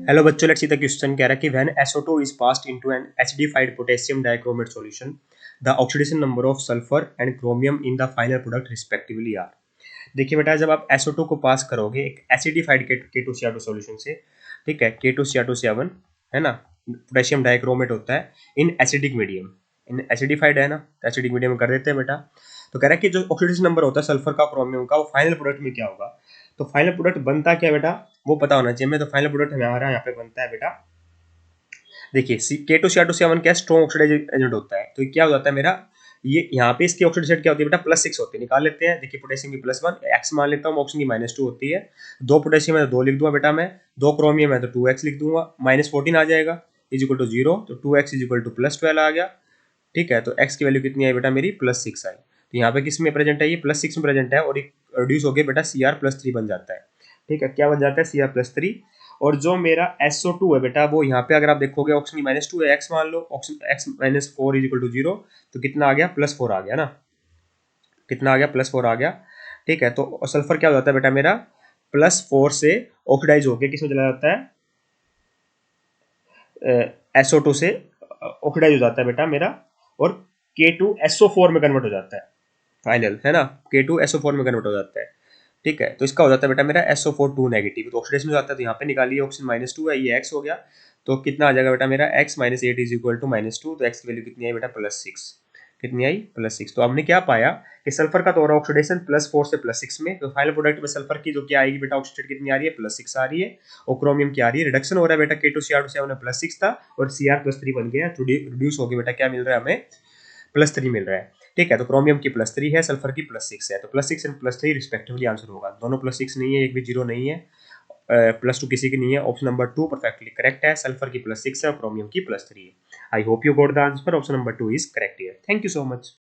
Hello बच्चों, let's see the question कह रहा है कि when SO2 is passed into an acidified potassium dichromate solution, the oxidation number of sulfur and chromium in the final product respectively are। देखिए बेटा, जब आप SO2 को पास करोगे एक एसिडिफाइड K2Cr2 सॉल्यूशन से, ठीक है, K2Cr2 है ना, पोटेशियम डाइक्रोमेट होता है in acidic medium, in acidified है ना, एसिडिक मीडियम में कर देते हैं बेटा। तो कह रहा है कि जो ऑक्सीडेशन नंबर होता है सल्फर का, क्रोमियम का, वो फाइनल प्रोडक्ट में क्या होगा। तो फाइनल प्रोडक्ट बनता क्या बेटा, वो पता होना चाहिए हमें। तो फाइनल प्रोडक्ट हमारा यहाँ पे बनता है बेटा, देखिए K2Cr2 क्या स्ट्रॉन्ग ऑक्सीडाइजिंग एजेंट होता है। तो क्या हो जाता है मेरा, ये यहाँ पे इसकी ऑक्सीडेशन क्या होती है बेटा, +6 होती है, निकाल लेते हैं। देखिए पोटेशियम की +1, एक्स मान लेता हूँ, ऑक्सीजन की -2 होती है। 2 पोटेशियम है तो 2 लिख दूंगा बेटा मैं, 2 क्रोमियम है तो 2x लिख दूंगा, -14 आ जाएगा इज इक्वल टू 0, तो 2x इज इक्वल टू +12 आ गया। ठीक है, तो x की वैल्यू कितनी आई बेटा मेरी, +6 आई। तो यहाँ पे किस में प्रेजेंट है, ये +6 में प्रेजेंट है, और रिड्यूस हो गया बेटा Cr+3 बन जाता है। ठीक है, क्या बन जाता है, Cr+3। और जो मेरा SO2 है बेटा, वो यहाँ पे अगर आप देखोगे ऑक्सीजन की -2 है, x मान लो, oxygen x -4 is equal to 0, तो कितना आ गया, +4 आ गया ना, कितना आ गया, +4 आ गया। ठीक है, तो सल्फर क्या हो जाता है बेटा मेरा, +4 से ऑक्सीडाइज होके किसमें चला जाता है, SO2 से ऑक्सीडाइज हो जाता है बेटा मेरा, और K2SO4 में कन्वर्ट हो जाता है फाइनल, है ना, K2SO4 में कन्वर्ट हो जाता है। ठीक है, तो इसका हो जाता है बेटा मेरा SO4 2 नेगेटिव, तो ऑक्सीडेशन हो जाता है। तो यहाँ पे निकालिए, ऑक्सीजन -2 है, ये x हो गया, तो कितना आ जाएगा बेटा मेरा, x -8 इज इक्वल टू -2, तो x की वैल्यू कितनी आई बेटा, +6। कितनी आई, +6। तो हमने क्या पाया कि सल्फर का तो हो रहा है ऑक्सीडेशन +4 से +6 में, तो फाइनल प्रोडक्ट में सल्फर की जो क्या आएगी बेटा, ऑक्सीडेट कितनी आ रही है, +6 आ रही है, और क्रोमियम की आ रही है, रिडक्शन हो रहा है बेटा, K2Cr2 +6 था और Cr+3 बन गया, रिड्यूस हो गया बेटा, क्या मिल रहा है हमें, +3 मिल रहा है। ठीक है, तो क्रोमियम की +3 है, सल्फर की +6 है, तो +6 एंड +3 रिस्पेक्टिवली आंसर होगा। दोनों +6 नहीं है, एक भी 0 नहीं है, +2 किसी की नहीं है। ऑप्शन नंबर 2 परफेक्टली करेक्ट है, सल्फर की +6 है और क्रोमियम की +3 है। I hope you got the answer, option number 2 is correct here. Thank you so much.